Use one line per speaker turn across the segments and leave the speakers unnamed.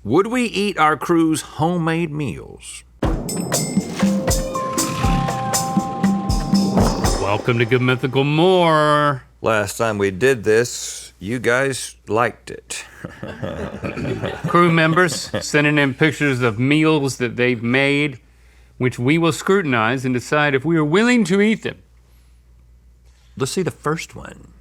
Would we eat our crew's homemade meals?
Welcome to Good Mythical More.
Last time we did this, you guys liked it.
Crew members sending in pictures of meals that they've made, which we will scrutinize and decide if we are willing to eat them.
Let's see the first one.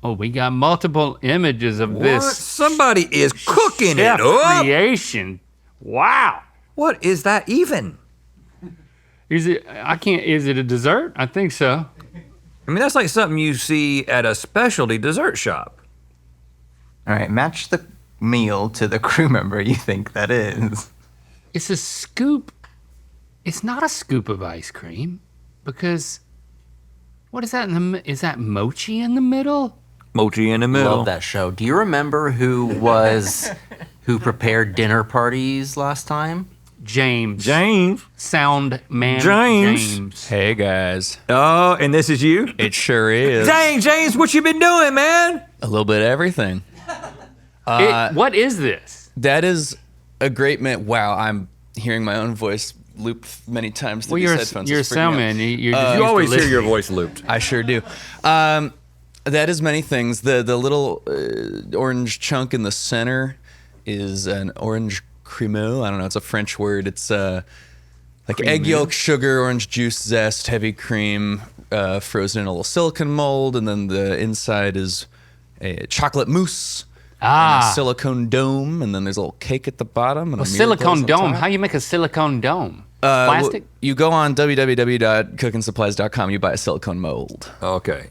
Oh, we got multiple images of
What?
this.
Somebody is cooking
chef
it up.
creation. Wow.
What is that even?
Is it a dessert? I think so.
I mean, that's like something you see at a specialty dessert shop.
All right, match the meal to the crew member you think that is.
It's a scoop. It's not a scoop of ice cream because what is that is that mochi in the middle?
Mochi in the middle.
Love that show. Do you remember who prepared dinner parties last time?
James. Sound man James.
Hey guys,
Oh, and this is you?
it sure is.
Dang, James, what you been doing, man?
A little bit of everything.
What is this?
That is a great man. Wow, I'm hearing my own voice loop many times through
Well,
these
you're
headphones.
a
It's freaking me out.
sound man. You're just used
You
to
always hear
listening.
your voice looped.
I sure do. That is many things. The little orange chunk in the center is an orange crémeux. I don't know. It's a French word. It's like egg yolk, sugar, orange juice, zest, heavy cream, frozen in a little silicone mold, and then the inside is a chocolate mousse. And a silicone dome, and then there's a little cake at the bottom. And
A silicone dome. How you make a silicone dome? Plastic?
You go on www.cookingsupplies.com. You buy a silicone mold.
Okay.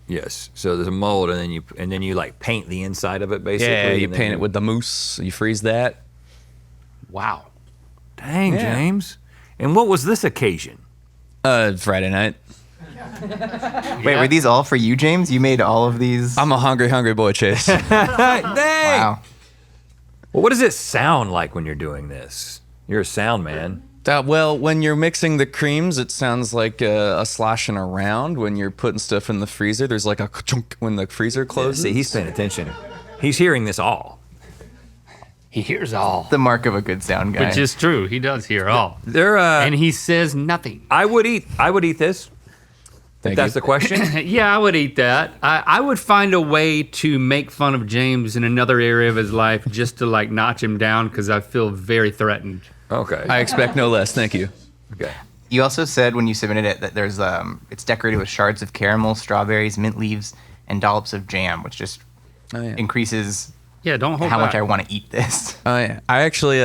Yes. So there's a mold, and then you like paint the inside of it, basically.
Yeah, you
and then
paint it with the mousse. You freeze that.
Wow.
Dang, James. And what was this occasion?
Friday night.
Wait, were these all for you, James? You made all of these?
I'm a hungry boy, Chase.
Dang.
Wow.
Well, what does it sound like when you're doing this? You're a sound man.
Well, when you're mixing the creams, it sounds like a sloshing around. When you're putting stuff in the freezer, there's like a chunk when the freezer closes.
See, he's paying attention. He's hearing this all.
He hears all.
The mark of a good sound guy.
Which is true. He does hear all.
And
And he says nothing.
I would eat this. If that's the question.
Yeah, I would eat that. I would find a way to make fun of James in another area of his life just to like notch him down because I feel very threatened.
Okay.
I expect no less. Thank you.
Okay.
You also said when you submitted it that there's it's decorated with shards of caramel, strawberries, mint leaves, and dollops of jam, which just increases
Yeah, don't hold
how
back.
much I want to eat this.
Oh yeah. I actually,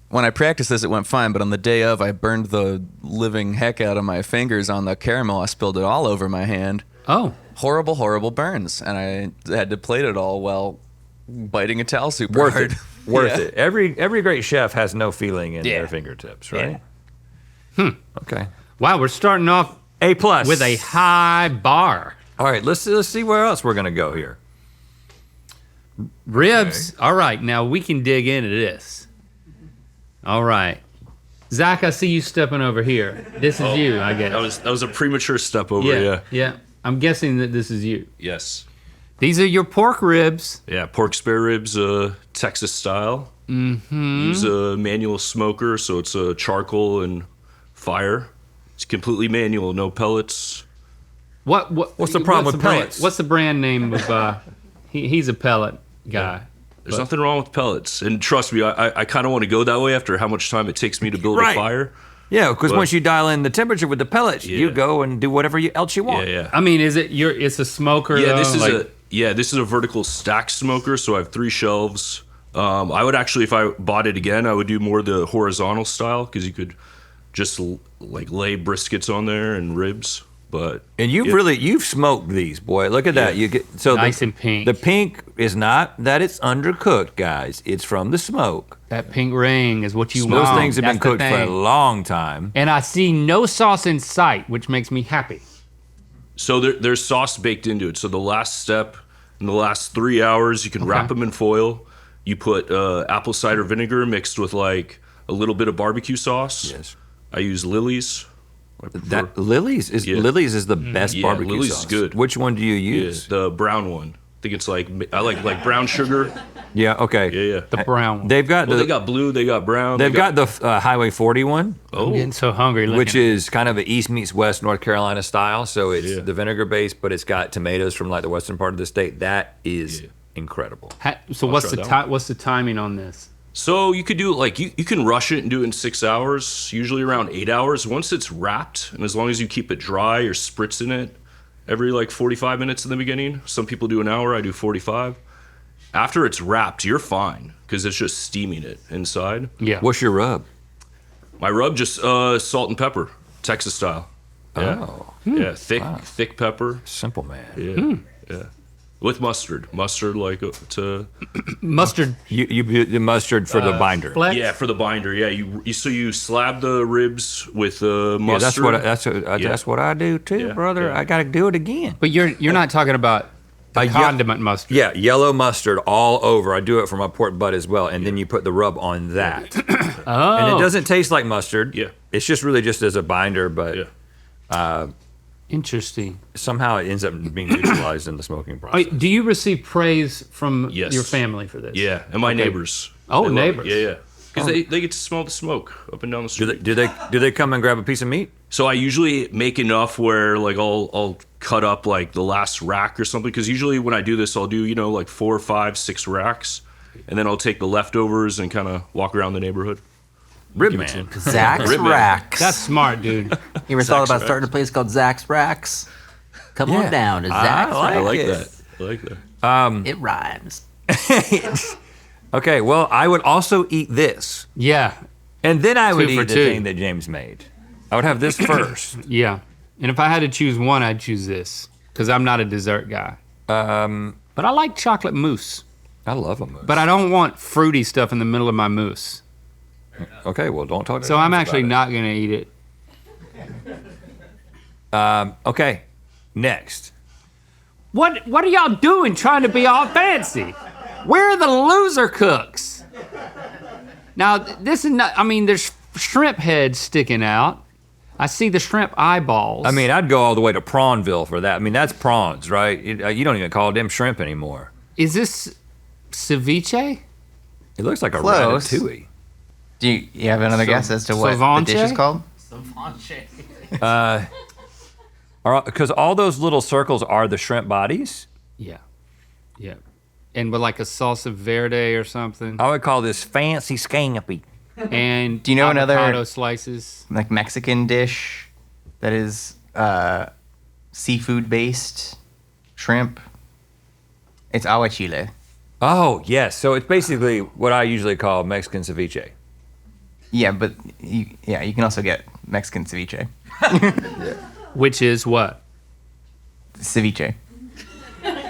when I practiced this, it went fine. But on the day of, I burned the living heck out of my fingers on the caramel. I spilled it all over my hand.
Oh.
Horrible, horrible burns, and I had to plate it all while biting a towel super
Worth
hard.
it. Worth
Yeah.
it. Every great chef has no feeling in their fingertips, right? Okay.
Wow, we're starting off
A plus
with a high bar.
All right, let's see where else we're gonna go here.
Ribs. All right, now we can dig into this. All right. Zach, I see you stepping over here. This is you, I guess.
That was a premature step over.
Yeah. I'm guessing that this is you.
Yes.
These are your pork ribs.
Yeah, pork spare ribs, Texas style. Mm-hmm. Use a manual smoker, so it's charcoal and fire. It's completely manual, no pellets.
What's the problem with pellets?
What's the brand name of? He's a pellet guy.
There's nothing wrong with pellets, and trust me, I kind of want to go that way after how much time it takes me to build
Right.
a fire.
Yeah, because
But-
once you dial in the temperature with the pellets, you
Yeah.
go and do whatever else you want.
Yeah.
I mean, it's a smoker?
Yeah,
though?
this is a vertical stack smoker, so I have 3 shelves. I would actually, if I bought it again, I would do more the horizontal style because you could just like lay briskets on there and ribs. But
And you've smoked these, boy. Look at that.
Yeah.
You get so
Nice and pink.
The pink is not that it's undercooked, guys. It's from the smoke.
That pink ring is what you
Those
want.
things have been
That's the
cooked for a
thing.
long time.
And I see no sauce in sight, which makes me happy.
So there's sauce baked into it. So the last step, in the last 3 hours, you can wrap them in foil. You put apple cider vinegar mixed with like a little bit of barbecue sauce.
Yes.
I use Lily's.
That Lily's is the best barbecue
Lily's
sauce.
is good.
Which one do you use?
The brown one. I think it's like I like brown sugar,
Yeah. Okay.
Yeah, yeah.
The brown one.
They've got
Well,
the,
they got blue, they got brown.
they've got the Highway 40 one,
I'm getting so hungry. Looking
which
at it.
is kind of an East meets West North Carolina style. So it's
Yeah.
the vinegar base, but it's got tomatoes from like the western part of the state. That is incredible.
So what's
try
the
that
what's the timing on this?
So you could do it like you can rush it and do it in 6 hours, usually around 8 hours. Once it's wrapped, and as long as you keep it dry or spritz in it every like 45 minutes in the beginning. Some people do an hour, I do 45. After it's wrapped, you're fine because it's just steaming it inside.
Yeah.
What's your rub?
My rub just salt and pepper, Texas style. Yeah.
Oh,
Yeah, thick pepper.
simple man.
Yeah. Yeah. With mustard. Mustard like to
Mustard
You mustard for the binder.
flex?
yeah, for the binder. Yeah, you slab the ribs with
Yeah,
mustard.
that's what I do too,
Yeah,
brother.
yeah.
I got to do it again.
But you're not talking about the
ye-
condiment mustard.
Yeah, yellow mustard all over. I do it for my pork butt as well, and then you put the rub on that.
Oh.
And it doesn't taste like mustard.
Yeah.
It's just really just as a binder, but
Yeah.
Interesting.
somehow it ends up being neutralized in the smoking
Oh,
process.
do you receive praise from
Yes.
your family for this?
Yeah, and my
Okay.
neighbors.
Oh,
They love it.
neighbors.
Yeah, yeah. Because they get to smell the smoke up and down the
Do
street.
they come and grab a piece of meat?
So I usually make enough where like I'll cut up like the last rack or something. Because usually when I do this, I'll do like 4, 5, 6 racks, and then I'll take the leftovers and kind of walk around the neighborhood.
Rib man.
Zach's
Rib man.
Racks.
That's smart, dude.
You ever thought about
Racks.
starting a place called Zach's Racks? Come
Yeah.
on down to Zach's
like
I like
Racks.
that. I like that.
It rhymes.
Okay, well, I would also eat this,
Yeah.
and then I would
Two for
eat the
two.
thing that James made. I would have this first.
Yeah. And if I had to choose one, I'd choose this because I'm not a dessert guy. But I like chocolate mousse.
I love a mousse.
But I don't want fruity stuff in the middle of my mousse.
Okay, well, don't talk to
So
James
I'm
about
actually
it.
not going to eat it.
Okay, next.
What are y'all doing trying to be all fancy? Where are the loser cooks? Now, this is not, I mean, there's shrimp heads sticking out. I see the shrimp eyeballs.
I mean, I'd go all the way to Prawnville for that. I mean, that's prawns, right? You don't even call them shrimp anymore.
is this ceviche?
It looks like a
Close.
ratatouille.
Do you have another guess as to what the dish is
Savanche?
called?
Because all those little circles are the shrimp bodies.
Yeah. Yeah. And with like a salsa verde or something.
I would call this fancy scampi.
And
Do you know another-
avocado slices?
Like Mexican dish that is seafood based shrimp. It's aguachile.
Oh, yes. So it's basically what I usually call Mexican ceviche.
Yeah, but you can also get Mexican ceviche.
Which is what?
Ceviche.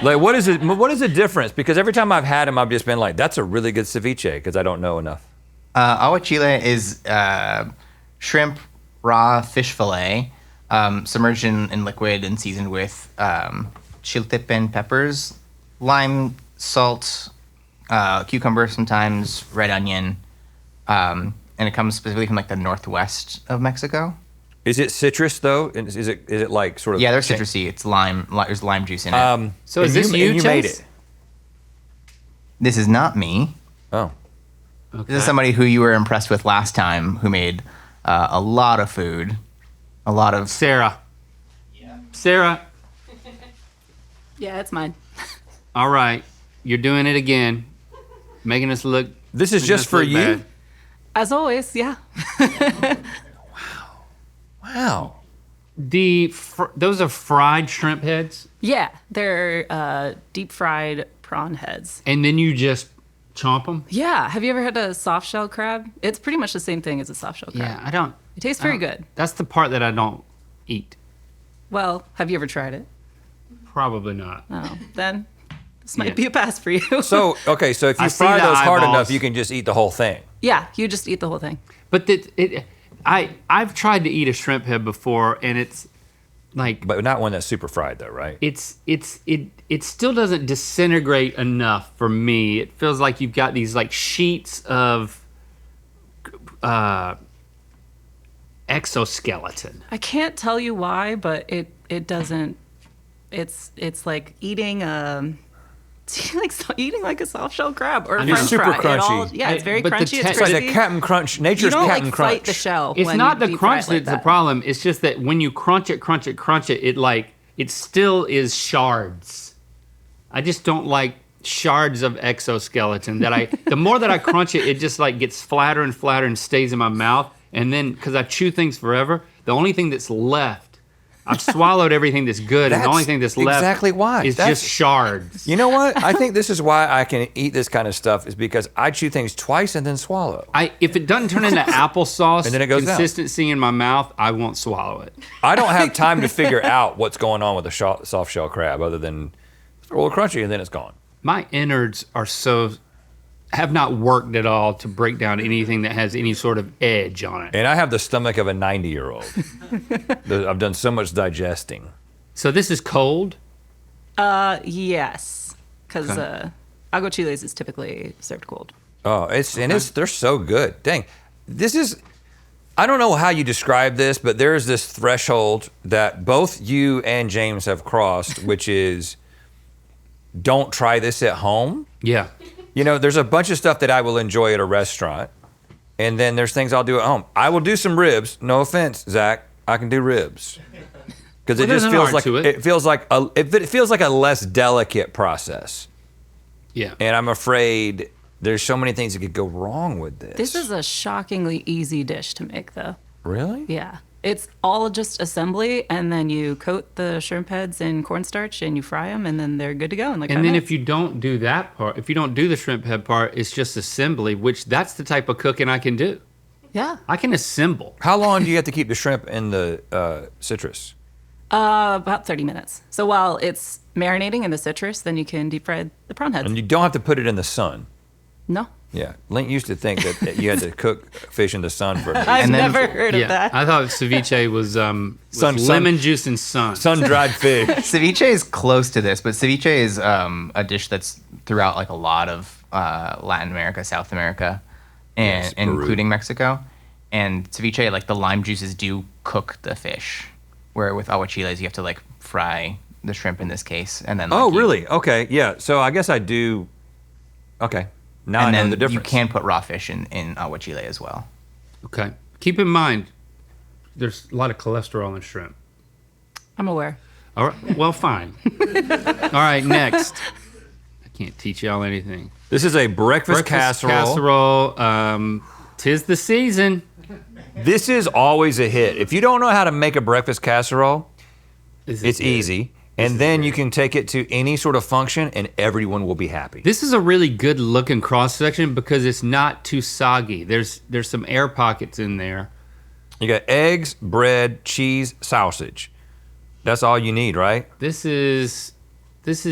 Like, what is it? What is the difference? Because every time I've had them, I've just been like, that's a really good ceviche, because I don't know enough.
Aguachile is shrimp, raw fish fillet, submerged in liquid and seasoned with chiltepin peppers, lime, salt, cucumber, sometimes red onion, and it comes specifically from like the northwest of Mexico.
Is it citrus though? And is it like sort of?
Yeah, they're citrusy. It's lime. There's lime juice in it.
So is this you,
and you made
Chase?
it?
This is not me.
Oh,
This is somebody who you were impressed with last time, who made a lot of food, a lot of.
Sarah. Yeah. Sarah,
Yeah, it's mine.
all right. You're doing it again. Making us look.
this is
making
just
us
for
look
you.
bad.
As always, yeah.
Wow.
Those are fried shrimp heads,
Yeah, they're deep fried prawn heads.
and then you just chomp them.
Yeah, have you ever had a soft shell crab? It's pretty much the same thing as a soft shell crab.
Yeah, I don't.
It tastes very good.
That's the part that I don't eat.
Well, have you ever tried it?
Probably not.
Oh, then this might
Yeah.
be a pass for you.
So okay, so if
I
you
see
fry
the
those hard
eyeballs.
enough, you can just eat the whole thing.
yeah, you just eat the whole thing.
But I've tried to eat a shrimp head before, and it's like
But not one that's super fried though, right?
it still doesn't disintegrate enough for me. It feels like you've got these like sheets of exoskeleton.
I can't tell you why, but it doesn't. It's like eating eating like a soft shell crab or a
It's
French
super
fry.
crunchy.
Yeah, it's very
But the
crunchy. It's
It's like
crispy.
the Captain Crunch.
You
Nature's
don't
Captain
like
Crunch.
fight the shell.
It's
when
not
you
the
deep fry
crunch
it like
that's the
that.
problem. It's just that when you crunch it, it still is shards. I just don't like shards of exoskeleton the more that I crunch it, it just like gets flatter and flatter and stays in my mouth. And then, because I chew things forever, the only thing that's left, I've swallowed everything that's good, and the only
That's
thing that's left
exactly why.
is
That's-
just shards.
You know what? I think this is why I can eat this kind of stuff is because I chew things twice and then swallow.
If it doesn't turn into applesauce
And then it goes down.
consistency in my mouth, I won't swallow it.
I don't have time to figure out what's going on with a soft shell crab other than it's a little crunchy and then it's gone.
My innards have not worked at all to break down anything that has any sort of edge on it.
And I have the stomach of a 90-year-old. I've done so much digesting.
So this is cold.
Yes, because aguachiles is typically served cold.
Oh, they're so good. Dang. I don't know how you describe this, but there's this threshold that both you and James have crossed, which is don't try this at home.
Yeah.
You know, there's a bunch of stuff that I will enjoy at a restaurant, and then there's things I'll do at home. I will do some ribs. No offense, Zach. I can do ribs because it
Well,
just
there's an
feels
art
like
to it.
it feels like a less delicate process.
Yeah.
And I'm afraid there's so many things that could go wrong with this.
This is a shockingly easy dish to make, though.
Really?
Yeah. It's all just assembly, and then you coat the shrimp heads in cornstarch and you fry them, and then they're good to go. In like
And
5
then
minutes.
if you don't do that part, if you don't do the shrimp head part, it's just assembly, which that's the type of cooking I can do.
Yeah.
I can assemble.
How long do you have to keep the shrimp in the citrus?
About 30 minutes. So while it's marinating in the citrus, then you can deep fry the prawn heads.
And you don't have to put it in the sun.
No.
Yeah. Link used to think that you had to cook fish in the sun for
I've
And then-
never heard
Yeah.
of that.
I thought ceviche was
Sun-
lemon juice and sun.
sun-dried fish.
Ceviche is close to this, but ceviche is a dish that's throughout like a lot of Latin America, South America, and
Yes, Peru.
including Mexico. And ceviche, like the lime juices do cook the fish, where with aguachiles you have to like fry the shrimp in this case, and then
Oh,
like, you-
really? Okay. Yeah. So I guess I do. Okay. Now I
And
know
then
the difference.
you can put raw fish in aguachile as well.
Okay. Keep in mind, there's a lot of cholesterol in shrimp.
I'm aware.
All right. Well, fine. All right. Next. I can't teach y'all anything.
This is a breakfast casserole.
Casserole. 'Tis the season.
This is always a hit. If you don't know how to make a breakfast casserole,
This is
it's
good.
easy. And then you can take it to any sort of function and everyone will be happy.
This is a really good looking cross section because it's not too soggy. There's some air pockets in there.
You got eggs, bread, cheese, sausage. That's all you need, right?
This is just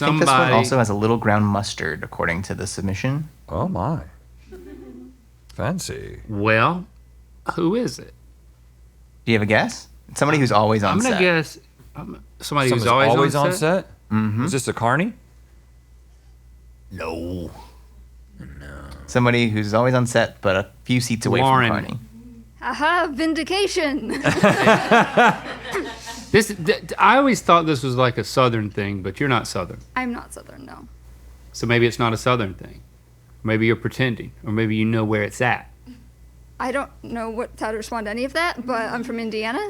I think this
somebody.
one also has a little ground mustard, according to the submission.
Oh my. Fancy.
Well, who is it?
Do you have a guess? It's somebody who's always on
I'm gonna
set.
guess somebody who's
Someone's
always
on
set.
set? Is this a carny?
No. Somebody who's always on set, but a few seats away
Lauren.
from Carney.
Aha, vindication.
I always thought this was like a Southern thing, but you're not Southern,
I'm not Southern, no.
so maybe it's not a Southern thing. Maybe you're pretending, or maybe you know where it's at.
I don't know how to respond to any of that, but I'm from Indiana.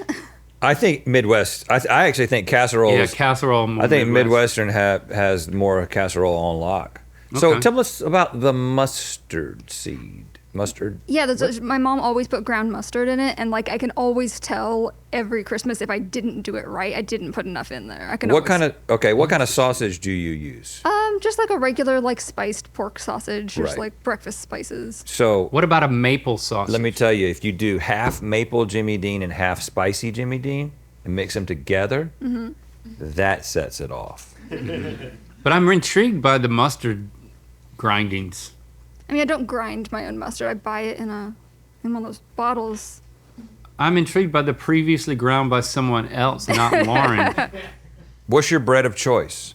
I think Midwest. I actually think casseroles.
Yeah, casserole. more
I think
Midwest.
Midwestern has more casserole on lock. So
Okay.
tell us about the mustard seed. Mustard.
Yeah, my mom always put ground mustard in it, and like I can always tell every Christmas if I didn't do it right. I didn't put enough in there. I can.
What kind of sausage do you use?
Just like a regular like spiced pork sausage, just
Right.
like breakfast spices.
So
What about a maple sauce?
let me tell you, if you do half maple Jimmy Dean and half spicy Jimmy Dean and mix them together, that sets it off.
But I'm intrigued by the mustard grindings.
I mean, I don't grind my own mustard. I buy it in one of those bottles.
I'm intrigued by the previously ground by someone else, not Lauren.
What's your bread of choice?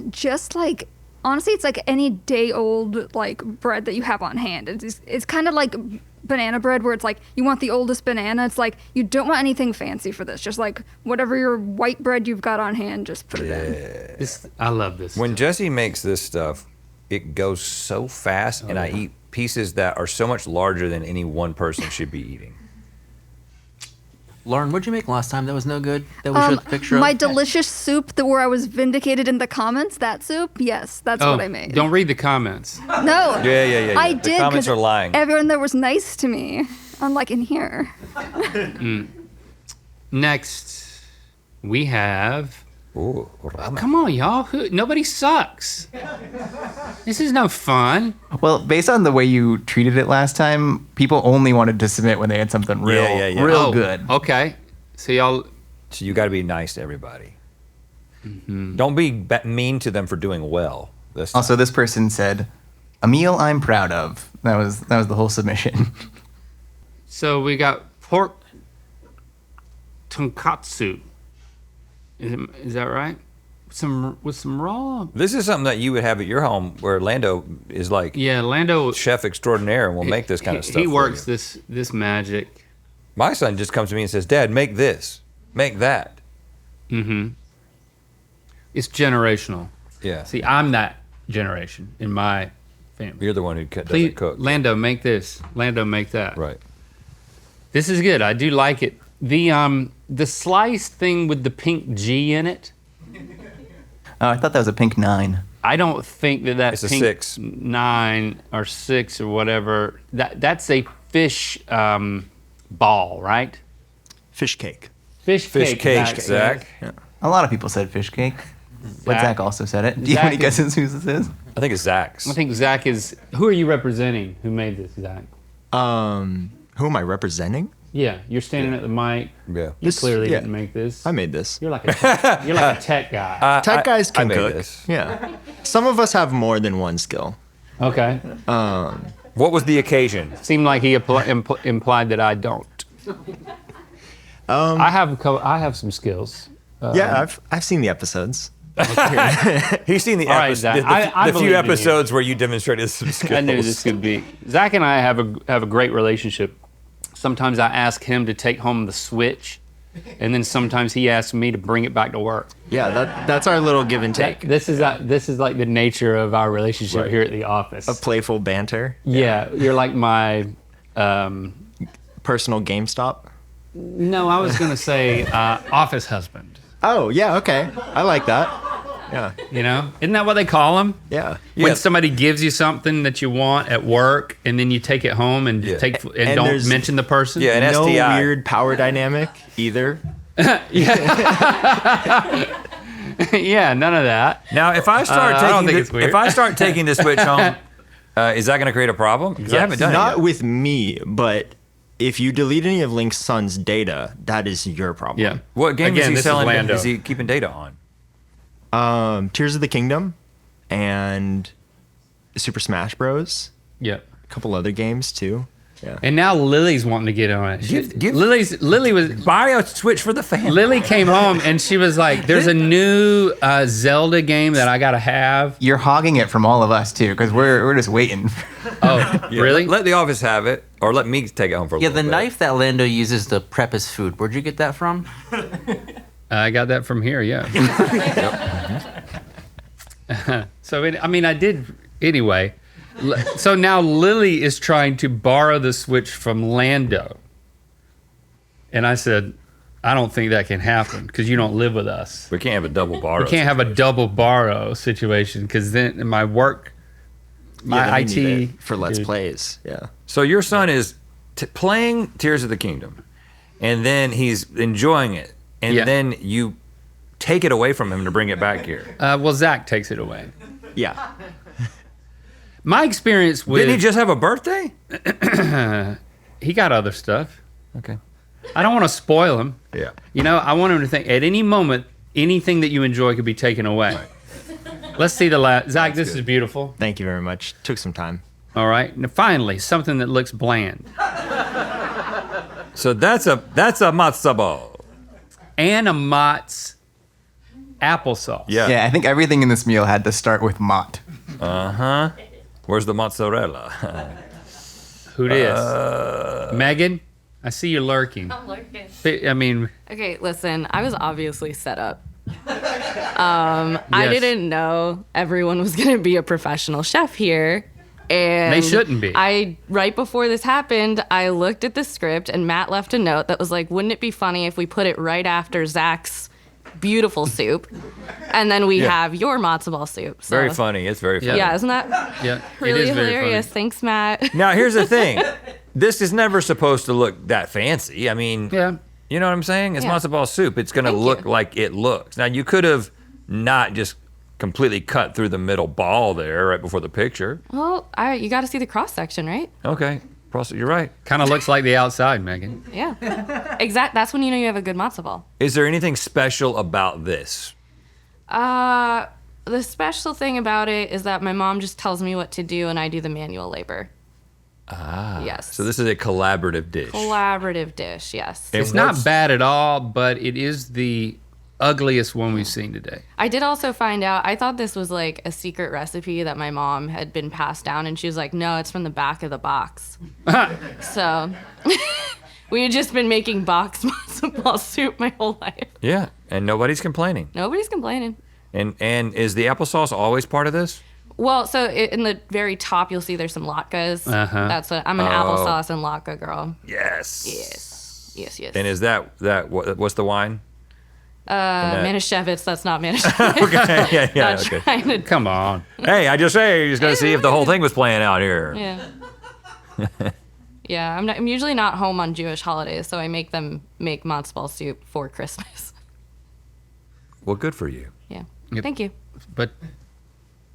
Just like honestly, it's like any day old like bread that you have on hand. It's kind of like banana bread where it's like you want the oldest banana. It's like you don't want anything fancy for this. Just like whatever your white bread you've got on hand, just put it in.
I love this.
When Jesse makes this stuff, it goes so fast, and I eat pieces that are so much larger than any one person should be eating.
Lauren, what'd you make last time that was no good? That we showed the picture
My
of?
delicious soup where I was vindicated in the comments, that soup, yes, that's what I made.
Don't read the comments.
No.
Yeah.
I
The
did
comments
'cause
are lying.
everyone there was nice to me, unlike in here.
Next, we have.
Ooh,
Come on, y'all. Nobody sucks. This is no fun.
Well, based on the way you treated it last time, people only wanted to submit when they had something real,
Yeah.
real good.
Okay. So y'all.
So you got to be nice to everybody. Don't be mean to them for doing well. This time.
Also, this person said, "A meal I'm proud of." That was the whole submission.
So we got pork tonkatsu. Is that right? With some raw.
This is something that you would have at your home, where Lando is like
Yeah, Lando.
chef extraordinaire and will make this kind of stuff.
He
for
works
you.
this magic.
My son just comes to me and says, "Dad, make this, make that."
It's generational.
Yeah,
See, I'm that generation in my family.
you're the one who doesn't
Please,
cook.
Lando, make this. Lando, make that.
Right.
This is good. I do like it. The sliced thing with the pink G in it.
Oh, I thought that was a pink 9.
I don't think that
It's a
pink
6.
9 or 6 or whatever. That's a fish ball, right?
Fish cake.
Fish
Fish cake, Zach.
A lot of people said fish cake, but Zach also said it. Do you have any
Zach
guesses whose this is?
I think it's Zach's.
I think Zach is. Who are you representing? Who made this, Zach?
Who am I representing?
Yeah, you're standing at the mic.
Yeah.
You clearly didn't make this.
I made this.
You're like a tech guy.
Tech guys
I
can
made
cook.
this.
Yeah. Some of us have more than one skill.
Okay.
What was the occasion?
Seemed like he implied that I don't. I have some skills.
Yeah, I've seen the episodes.
He's seen the,
All right,
epi-
Zach,
the,
I
the
believe
few
in you.
episodes where you demonstrated some skills.
I knew this could be. Zach and I have a great relationship. Sometimes I ask him to take home the Switch, and then sometimes he asks me to bring it back to work.
Yeah, that's our little give and take.
This is like the nature of our relationship here at the office.
A playful banter.
Yeah, you're like my.
Personal GameStop.
No, I was gonna say office husband.
Oh, yeah, okay. I like that. Yeah.
You know, isn't that what they call them?
Yeah.
When somebody gives you something that you want at work, and then you take it home and
Yeah.
and
And
don't
there's-
mention the person.
Yeah, an
No
STI.
weird power dynamic either.
Yeah, none of that.
Now, if I start
I don't
taking
think it's weird.
if I start taking the Switch home, is that going to create a problem? Because I haven't done
Not
it yet.
with me, but if you delete any of Link's son's data, that is your problem.
Yeah.
What game
Again,
is he
this is
selling?
Lando.
Is he keeping data on?
Tears of the Kingdom and Super Smash Bros.
Yeah.
A couple other games too. Yeah.
And now Lily's wanting to get on it. Lily was
Buy a Switch for the family.
Lily came home and she was like, "There's a new Zelda game that I gotta have."
You're hogging it from all of us too, because we're just waiting.
Oh,
Yeah,
really?
Let the office have it, or let me take it home for a
Yeah,
little
the
bit.
knife that Lando uses to prep his food. Where'd you get that from?
I got that from here. Yeah. So I did anyway. So now Lily is trying to borrow the Switch from Lando, and I said, "I don't think that can happen because you don't live with us.
We can't have a double borrow.
We can't have a double borrow situation because then in my work, my
Yeah, then
IT
you need it for Let's
dude.
Plays. Yeah.
So your son is playing Tears of the Kingdom, and then he's enjoying it, and
Yeah.
then you take it away from him to bring it back here.
Well, Zach takes it away.
Yeah.
My experience with
Didn't he just have a birthday?
he got other stuff.
Okay.
I don't want to spoil him.
Yeah.
You know, I want him to think at any moment anything that you enjoy could be taken away. Let's see the last. Zach, this is beautiful.
Thank you very much. Took some time.
All right. Now, finally, something that looks bland.
So that's a matzo ball.
And a Mott's applesauce.
Yeah.
Yeah, I think everything in this meal had to start with Mott.
Where's the mozzarella?
Who this? Megan? I see you lurking.
I'm lurking.
I mean,
Okay, listen, I was obviously set up. I didn't know everyone was going to be a professional chef here. And
They shouldn't be.
Right before this happened, I looked at the script and Matt left a note that was like, wouldn't it be funny if we put it right after Zach's beautiful soup? And then we have your matzo ball soup. So,
Very funny. It's very funny.
Yeah, isn't that
yeah,
really
it is very
hilarious?
funny.
Thanks, Matt.
Now, here's the thing. This is never supposed to look that fancy. I mean,
Yeah.
you know what I'm saying? It's
Yeah.
matzo ball soup. It's going to
Thank
look
you.
like it looks. Now, you could have not just completely cut through the middle ball there right before the picture.
Well, you got to see the cross section, right?
Okay. You're right.
Kind of looks like the outside, Megan.
Yeah. That's when you know you have a good matzo ball.
Is there anything special about this?
The special thing about it is that my mom just tells me what to do and I do the manual labor. Yes.
So this is a collaborative dish.
Collaborative dish, yes.
And
It's not
what's-
bad at all, but it is the ugliest one we've seen today.
I did also find out, I thought this was like a secret recipe that my mom had been passed down, and she was like, no, it's from the back of the box. So we had just been making box matzo ball soup my whole life.
Yeah, and nobody's complaining.
Nobody's complaining.
And is the applesauce always part of this?
Well, so in the very top, you'll see there's some latkes.
Uh-huh.
That's what I'm an applesauce and latke girl.
Yes.
Yes.
And is that what's the wine?
Manischewitz, that's not Manischewitz.
Okay, yeah,
Not
okay.
trying to,
Come on.
Hey, I just say he's gonna see if the whole thing was playing out here.
yeah. Yeah, I'm usually not home on Jewish holidays, so I make them make matzo ball soup for Christmas.
Well, good for you.
Yeah.
Yep.
Thank you.
But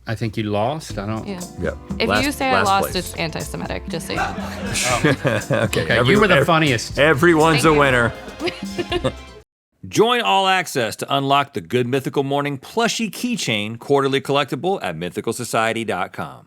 I think you lost. I don't.
Yeah.
Yep.
If you say I lost,
place.
it's anti-Semitic. Just say that.
Okay.
You were the funniest.
Everyone's
Thank
a
you.
winner. Join All Access to unlock the Good Mythical Morning plushie keychain quarterly collectible at mythicalsociety.com.